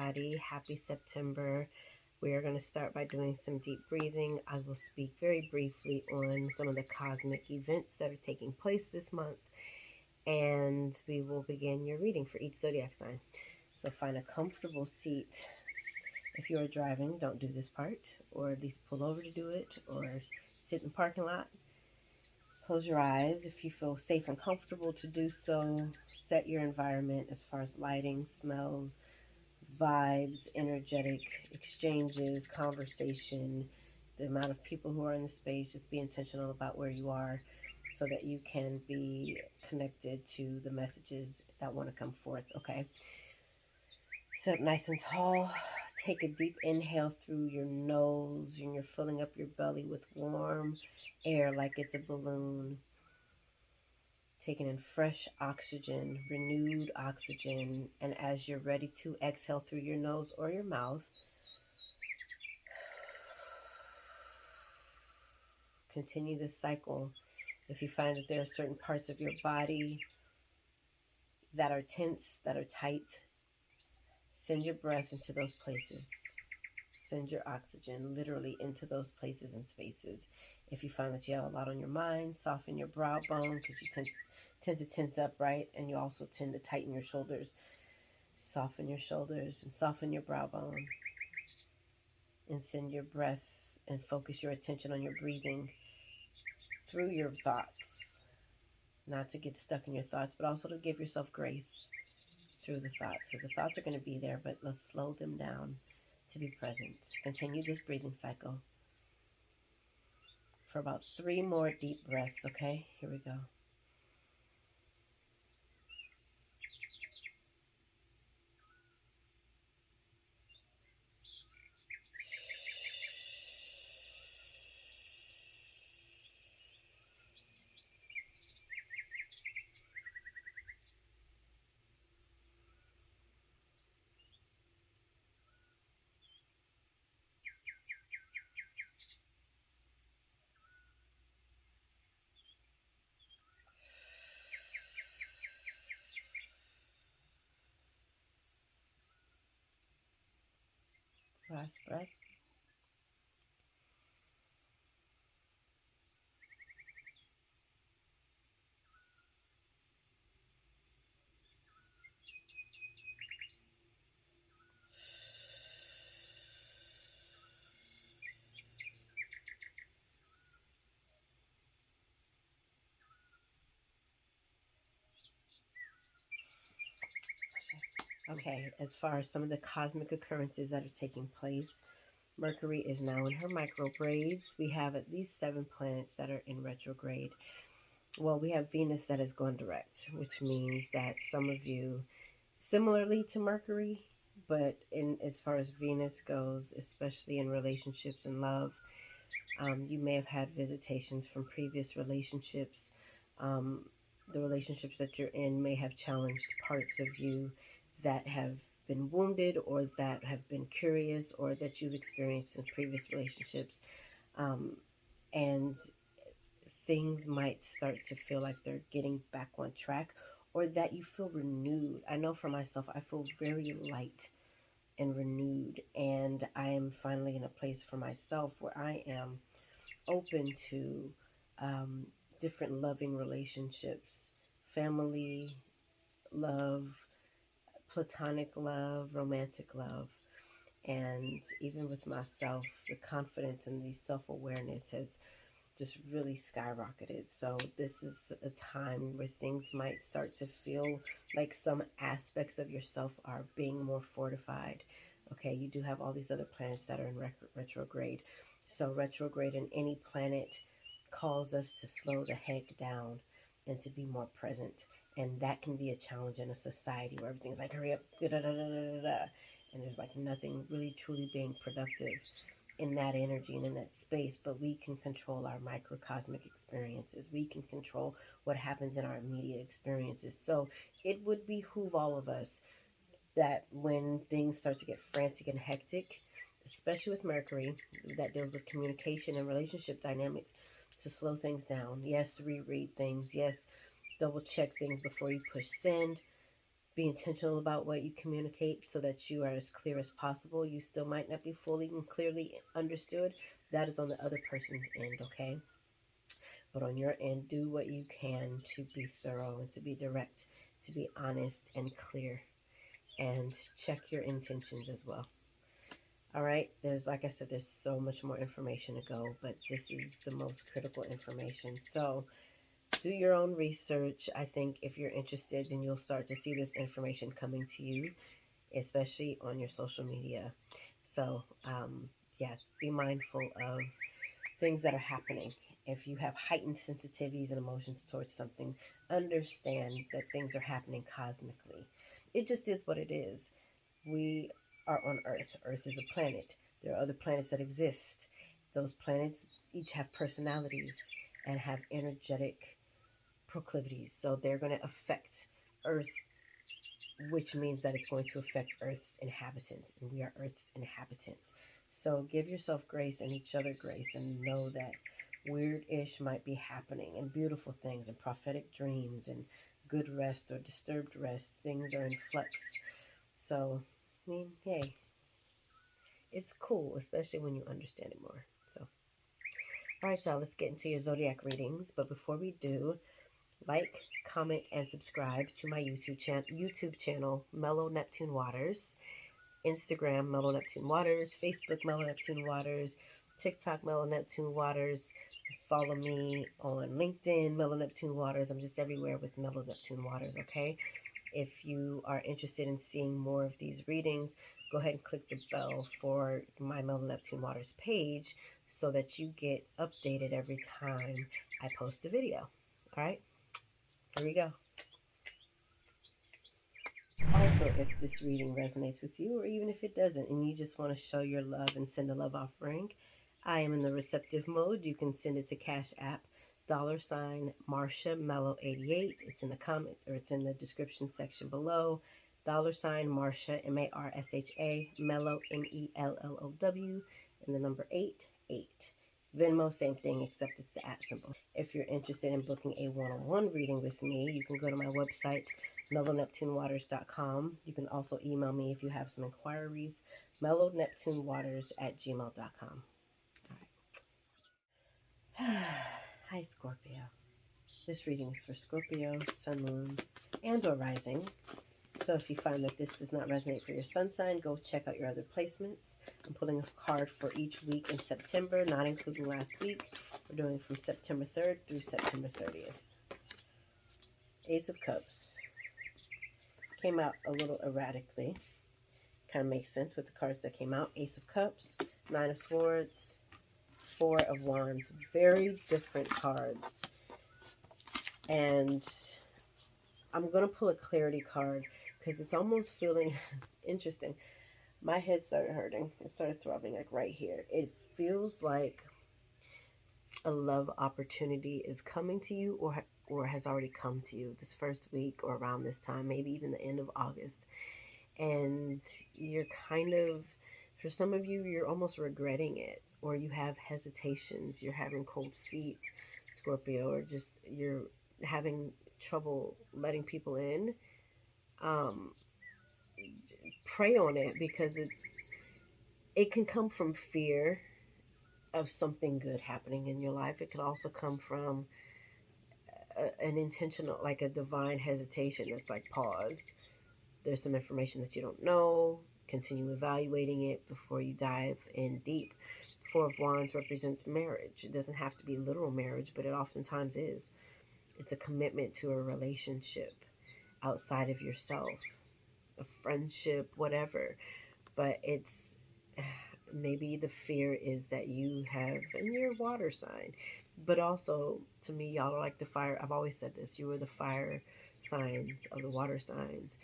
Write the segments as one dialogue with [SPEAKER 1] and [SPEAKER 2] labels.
[SPEAKER 1] everybody. Happy September. We are going to start by doing some deep breathing. I will speak very briefly on some of the cosmic events that are taking place this month, and we will begin your reading for each zodiac sign. So find a comfortable seat. If you are driving, don't do this part, or at least pull over to do it, or sit in the parking lot. Close your eyes if you feel safe and comfortable to do so. Set your environment as far as lighting, smells, vibes, energetic exchanges, conversation, the amount of people who are in the space. Just be intentional about where you are so that you can be connected to the messages that want to come forth, okay? Sit up nice and tall. Take a deep inhale through your nose, and you're filling up your belly with warm air like it's a balloon. Taking in fresh oxygen, renewed oxygen, and as you're ready to exhale through your nose or your mouth, continue this cycle. If you find that there are certain parts of your body that are tense, that are tight, send your breath into those places. Send your oxygen literally into those places and spaces. If you find that you have a lot on your mind, soften your brow bone because you tend to tense up, right? And you also tend to tighten your shoulders. Soften your shoulders and soften your brow bone. And send your breath and focus your attention on your breathing through your thoughts. Not to get stuck in your thoughts, but also to give yourself grace through the thoughts. Because the thoughts are going to be there, but let's slow them down to be present. Continue this breathing cycle for about 3 more deep breaths, okay? Here we go. Last breath. Okay, as far as some of the cosmic occurrences that are taking place, Mercury is now in her microgrades. We have at least 7 planets that are in retrograde. Well, we have Venus that has gone direct, which means that some of you, similarly to Mercury, but in as far as Venus goes, especially in relationships and love, you may have had visitations from previous relationships. The relationships that you're in may have challenged parts of you that have been wounded or that have been curious or that you've experienced in previous relationships. And things might start to feel like they're getting back on track or that you feel renewed. I know for myself, I feel very light and renewed, and I am finally in a place for myself where I am open to different loving relationships, family love, platonic love, romantic love. And even with myself, the confidence and the self-awareness has just really skyrocketed. So this is a time where things might start to feel like some aspects of yourself are being more fortified. Okay, you do have all these other planets that are in retrograde. So retrograde in any planet calls us to slow the heck down and to be more present. And that can be a challenge in a society where everything's like, hurry up, da, da, da, da, da, da, and there's like nothing really truly being productive in that energy and in that space. But we can control our microcosmic experiences. We can control what happens in our immediate experiences. So it would behoove all of us that when things start to get frantic and hectic, especially with Mercury, that deals with communication and relationship dynamics, to slow things down. Yes, reread things. Yes, double check things before you push send. Be intentional about what you communicate so that you are as clear as possible. You still might not be fully and clearly understood. That is on the other person's end, okay? But on your end, do what you can to be thorough and to be direct, to be honest and clear, and check your intentions as well. All right, like I said, there's so much more information to go, but this is the most critical information. So do your own research. I think if you're interested, then you'll start to see this information coming to you, especially on your social media. So, yeah, be mindful of things that are happening. If you have heightened sensitivities and emotions towards something, understand that things are happening cosmically. It just is what it is. We are on Earth. Earth is a planet. There are other planets that exist. Those planets each have personalities and have energetic proclivities. So they're going to affect Earth, which means that it's going to affect Earth's inhabitants, and we are Earth's inhabitants. So give yourself grace and each other grace, and know that weird-ish might be happening, and beautiful things and prophetic dreams and good rest or disturbed rest. Things are in flux. So, I mean, hey, it's cool, especially when you understand it more. So, all right, y'all, let's get into your zodiac readings. But before we do, like, comment, and subscribe to my YouTube channel, Mellow Neptune Waters, Instagram, Mellow Neptune Waters, Facebook, Mellow Neptune Waters, TikTok, Mellow Neptune Waters. Follow me on LinkedIn, Mellow Neptune Waters. I'm just everywhere with Mellow Neptune Waters, okay? If you are interested in seeing more of these readings, go ahead and click the bell for my Mellow Neptune Waters page so that you get updated every time I post a video. All right? Here we go. Also, if this reading resonates with you, or even if it doesn't, and you just want to show your love and send a love offering, I am in the receptive mode. You can send it to CashApp $MarshaMellow88. It's in the comments, or it's in the description section below. $Marsha, MARSHA, Mellow, MELLOW, and the number 88. Venmo, same thing, except it's the @ symbol. If you're interested in booking a one-on-one reading with me, you can go to my website, mellowneptunewaters.com. You can also email me if you have some inquiries, mellowneptunewaters@gmail.com. All right. Hi, Scorpio. This reading is for Scorpio, Sun, Moon, and or Rising. So if you find that this does not resonate for your sun sign, go check out your other placements. I'm pulling a card for each week in September, not including last week. We're doing from September 3rd through September 30th. Ace of Cups. Came out a little erratically. Kind of makes sense with the cards that came out. Ace of Cups, Nine of Swords, Four of Wands. Very different cards. And I'm going to pull a clarity card because it's almost feeling interesting. My head started hurting. It started throbbing like right here. It feels like a love opportunity is coming to you, or has already come to you this first week or around this time, maybe even the end of August. And you're kind of, for some of you, you're almost regretting it, or you have hesitations, you're having cold feet, Scorpio, or just you're having trouble letting people in. Pray on it, because it can come from fear of something good happening in your life. It can also come from an intentional, like a divine hesitation that's like, pause. There's some information that you don't know. Continue evaluating it before you dive in deep. Four of Wands represents marriage. It doesn't have to be literal marriage, but it oftentimes is. It's a commitment to a relationship outside of yourself, a friendship, whatever. But it's maybe the fear is that you have, and you're a water sign, but also to me, y'all are like the fire. I've always said this, you are the fire signs of the water signs.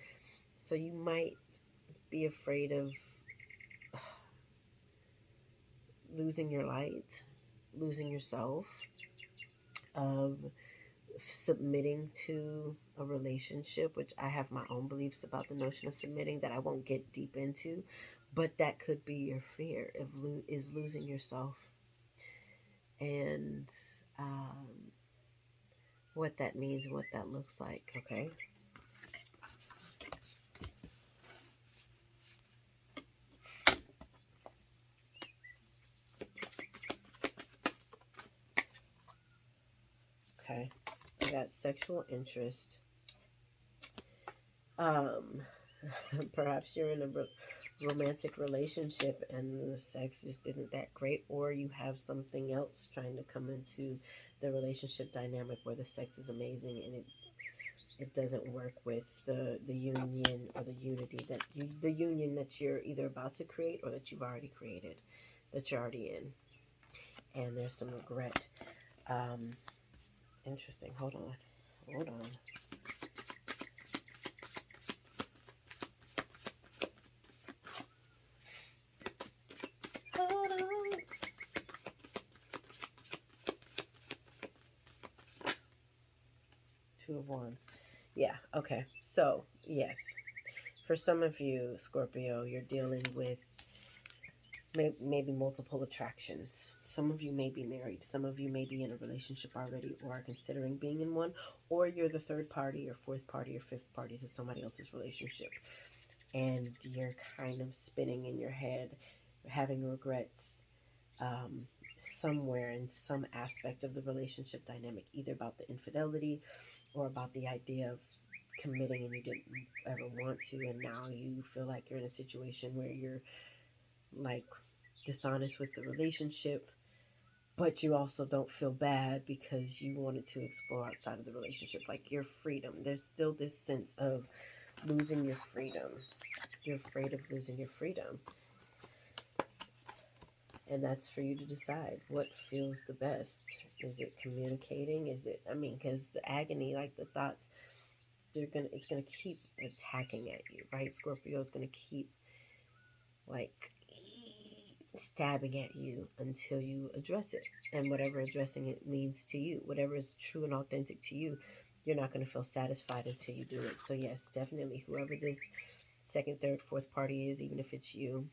[SPEAKER 1] So you might be afraid of losing your light, losing yourself, of submitting to a relationship, which I have my own beliefs about the notion of submitting that I won't get deep into, but that could be your fear is losing yourself, and what that means and what that looks like, okay? Okay. I got sexual interest. Um, perhaps you're in a romantic relationship and the sex just isn't that great, or you have something else trying to come into the relationship dynamic where the sex is amazing and it doesn't work with the union or the unity the union that you're either about to create or that you've already created, that you're already in, and there's some regret. Interesting. Hold on. Hold on. Hold on. Two of Wands. Yeah, okay. So, yes. For some of you, Scorpio, you're dealing with maybe multiple attractions. Some of you may be married. Some of you may be in a relationship already or are considering being in one. Or you're the third party or fourth party or fifth party to somebody else's relationship. And you're kind of spinning in your head, having regrets somewhere in some aspect of the relationship dynamic, either about the infidelity or about the idea of committing and you didn't ever want to, and now you feel like you're in a situation where you're like dishonest with the relationship, but you also don't feel bad because you wanted to explore outside of the relationship, like your freedom. There's still this sense of losing your freedom. You're afraid of losing your freedom. And that's for you to decide what feels the best. Is it communicating? Is it, I mean, because the agony, like the thoughts, it's gonna keep attacking at you, right? Scorpio is gonna keep like stabbing at you until you address it. And whatever addressing it means to you, whatever is true and authentic to you, you're not gonna feel satisfied until you do it. So yes, definitely whoever this second, third, fourth party is, even if it's you,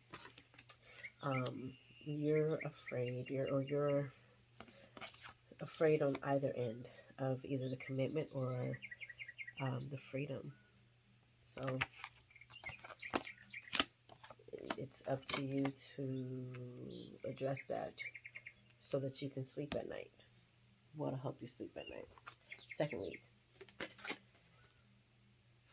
[SPEAKER 1] you're afraid, you're afraid on either end of either the commitment or the freedom. So it's up to you to address that so that you can sleep at night. What'll help you sleep at night? Second week,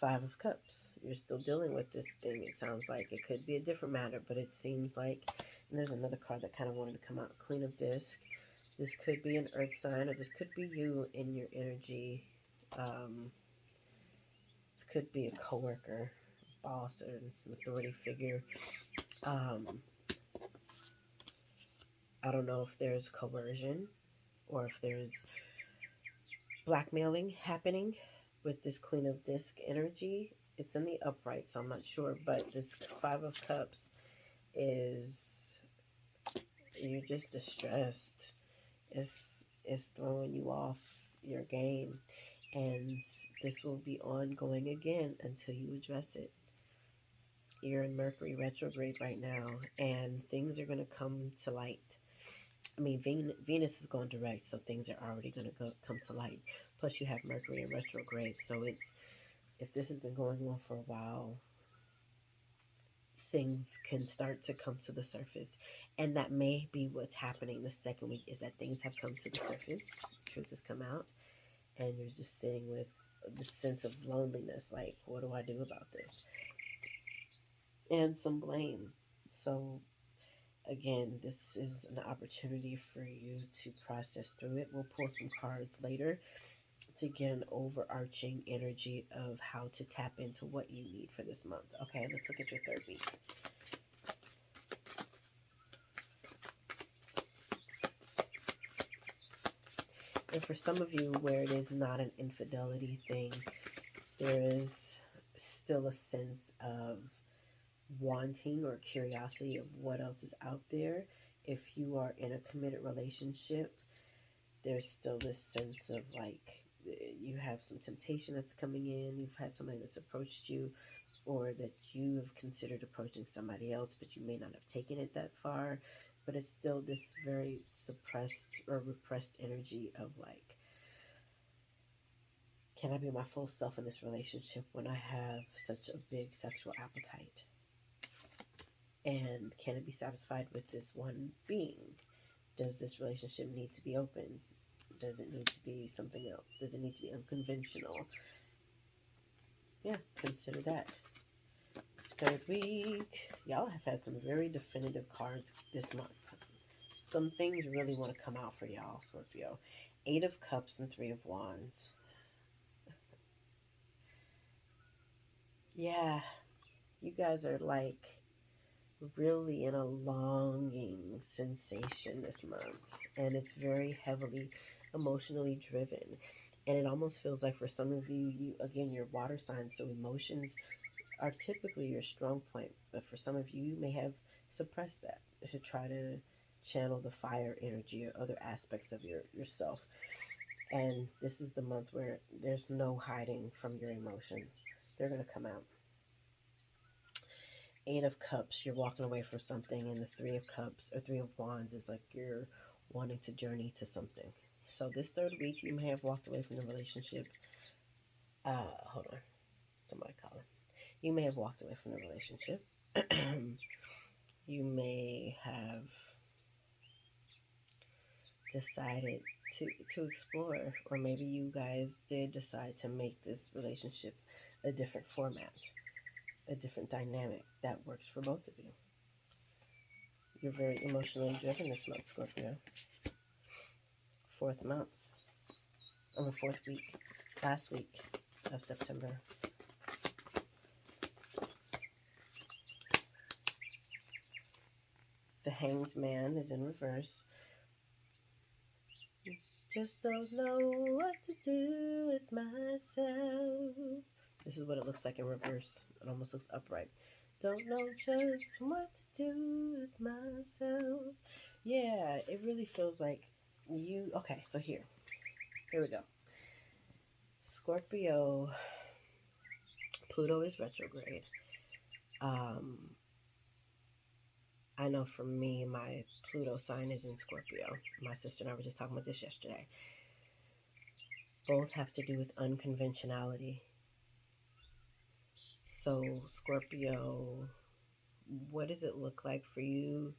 [SPEAKER 1] Five of Cups. You're still dealing with this thing. It sounds like it could be a different matter, but it seems like, and there's another card that kind of wanted to come out, Queen of Disc. This could be an earth sign, or this could be you in your energy. This could be a coworker, boss, or an authority figure. I don't know if there's coercion or if there's blackmailing happening with this Queen of Disc energy. It's in the upright, so I'm not sure, but this Five of Cups is, you're just distressed. It's throwing you off your game, and this will be ongoing again until you address it. You're in Mercury retrograde right now, and things are going to come to light. I mean, Venus is going direct, so things are already going to come to light. Plus, you have Mercury in retrograde, so it's, if this has been going on for a while, things can start to come to the surface. And that may be what's happening the second week, is that things have come to the surface. Truth has come out. And you're just sitting with this sense of loneliness. Like, what do I do about this? And some blame. So, again, this is an opportunity for you to process through it. We'll pull some cards later to get an overarching energy of how to tap into what you need for this month. Okay, let's look at your third week. And for some of you where it is not an infidelity thing, there is still a sense of wanting or curiosity of what else is out there. If you are in a committed relationship, there's still this sense of like, you have some temptation that's coming in. You've had somebody that's approached you, or that you have considered approaching somebody else, but you may not have taken it that far. But it's still this very suppressed or repressed energy of like, can I be my full self in this relationship when I have such a big sexual appetite? And can it be satisfied with this one being? Does this relationship need to be open? Does it need to be something else? Does it need to be unconventional? Yeah, consider that. Third week, y'all have had some very definitive cards this month. Some things really want to come out for y'all, Scorpio. 8 of Cups and 3 of Wands. Yeah, you guys are like really in a longing sensation this month, and it's very heavily emotionally driven. And it almost feels like for some of you, again, you're water signs, so emotions are typically your strong point, but for some of you, you may have suppressed that to try to channel the fire energy or other aspects of yourself. And this is the month where there's no hiding from your emotions. They're going to come out. 8 of Cups, you're walking away from something, and the 3 of Cups or 3 of Wands is like you're wanting to journey to something. So this third week, you may have walked away from the relationship. Hold on. Somebody call him. You may have walked away from the relationship. You may have decided to explore, or maybe you guys did decide to make this relationship a different format, a different dynamic that works for both of you. You're very emotionally driven this month, Scorpio. Fourth week, last week of September. The Hanged Man is in reverse. Just don't know what to do with myself. This is what it looks like in reverse. It almost looks upright. Don't know just what to do with myself. Yeah, it really feels like you... Okay, so here we go. Scorpio, Pluto is retrograde. I know for me, my Pluto sign is in Scorpio. My sister and I were just talking about this yesterday. Both have to do with unconventionality. So, Scorpio, what does it look like for you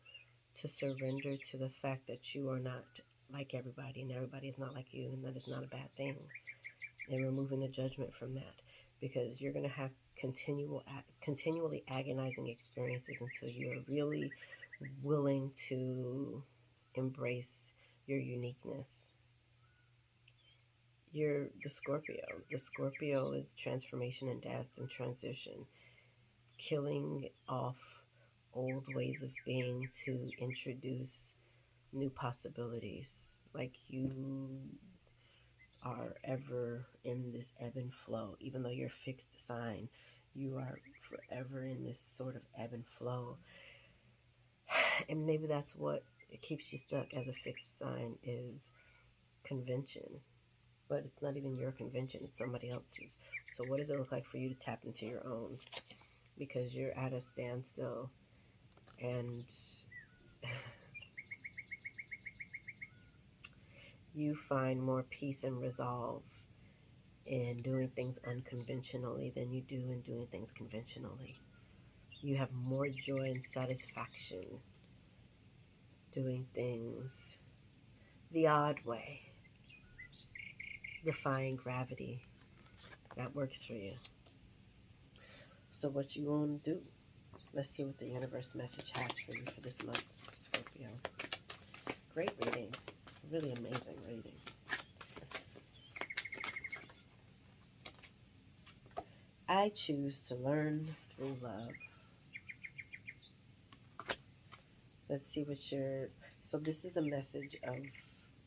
[SPEAKER 1] to surrender to the fact that you are not like everybody and everybody is not like you, and that is not a bad thing? And removing the judgment from that, because you're going to have continually agonizing experiences until you're really willing to embrace your uniqueness. You're the Scorpio. The Scorpio is transformation and death and transition, killing off old ways of being to introduce new possibilities. Like you are ever in this ebb and flow. Even though you're a fixed sign, you are forever in this sort of ebb and flow. And maybe that's what keeps you stuck as a fixed sign, is convention. But it's not even your convention, it's somebody else's. So what does it look like for you to tap into your own? Because you're at a standstill, and you find more peace and resolve in doing things unconventionally than you do in doing things conventionally. You have more joy and satisfaction doing things the odd way, defying gravity. That works for you. So what you want to do? Let's see what the universe message has for you for this month, Scorpio. Great reading. Really amazing reading. I choose to learn through love. Let's see what your... So this is a message of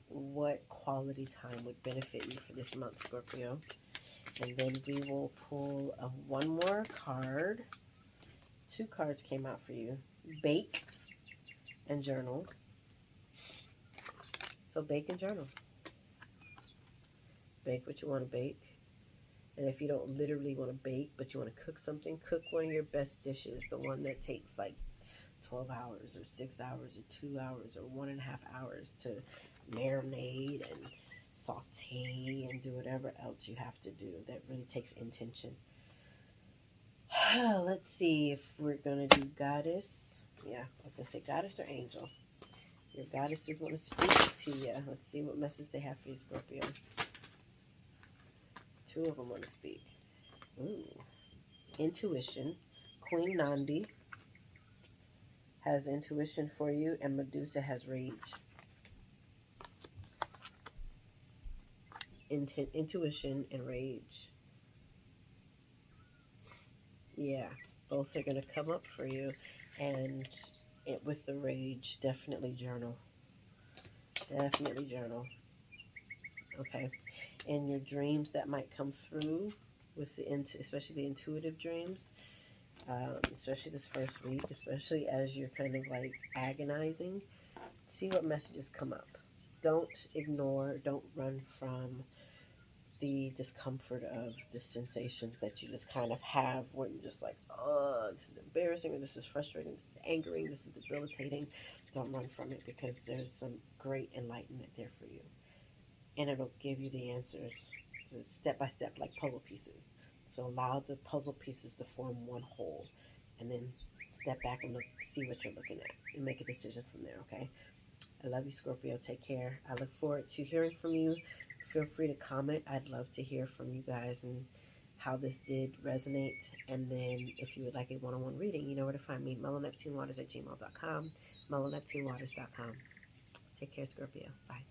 [SPEAKER 1] what quality time would benefit you for this month, Scorpio. And then we will pull one more card. 2 cards came out for you. Bake and journal. So bake and journal. Bake what you want to bake. And if you don't literally want to bake, but you want to cook something, cook one of your best dishes. The one that takes like 12 hours or 6 hours or 2 hours or 1.5 hours to marinate and saute and do whatever else you have to do. That really takes intention. Let's see if we're going to do goddess. Yeah, I was going to say goddess or angel. Your goddesses want to speak to you. Let's see what message they have for you, Scorpio. Two of them want to speak. Ooh. Intuition. Queen Nandi has intuition for you, and Medusa has rage. Intuition and rage. Yeah, both are going to come up for you. And with the rage, definitely journal. Definitely journal. Okay. And your dreams that might come through with especially the intuitive dreams, especially this first week, especially as you're kind of like agonizing, see what messages come up. Don't ignore, don't run from the discomfort of the sensations that you just kind of have where you're just like, oh, this is embarrassing, or this is frustrating, this is angering, this is debilitating. Don't run from it, because there's some great enlightenment there for you. And it'll give you the answers step by step, like puzzle pieces. So allow the puzzle pieces to form one whole, and then step back and look, see what you're looking at, and make a decision from there, okay? I love you, Scorpio. Take care. I look forward to hearing from you. Feel free to comment. I'd love to hear from you guys and how this did resonate. And then if you would like a one-on-one reading, you know where to find me, mellowneptunewaters@gmail.com, mellowneptunewaters.com. Take care, Scorpio. Bye.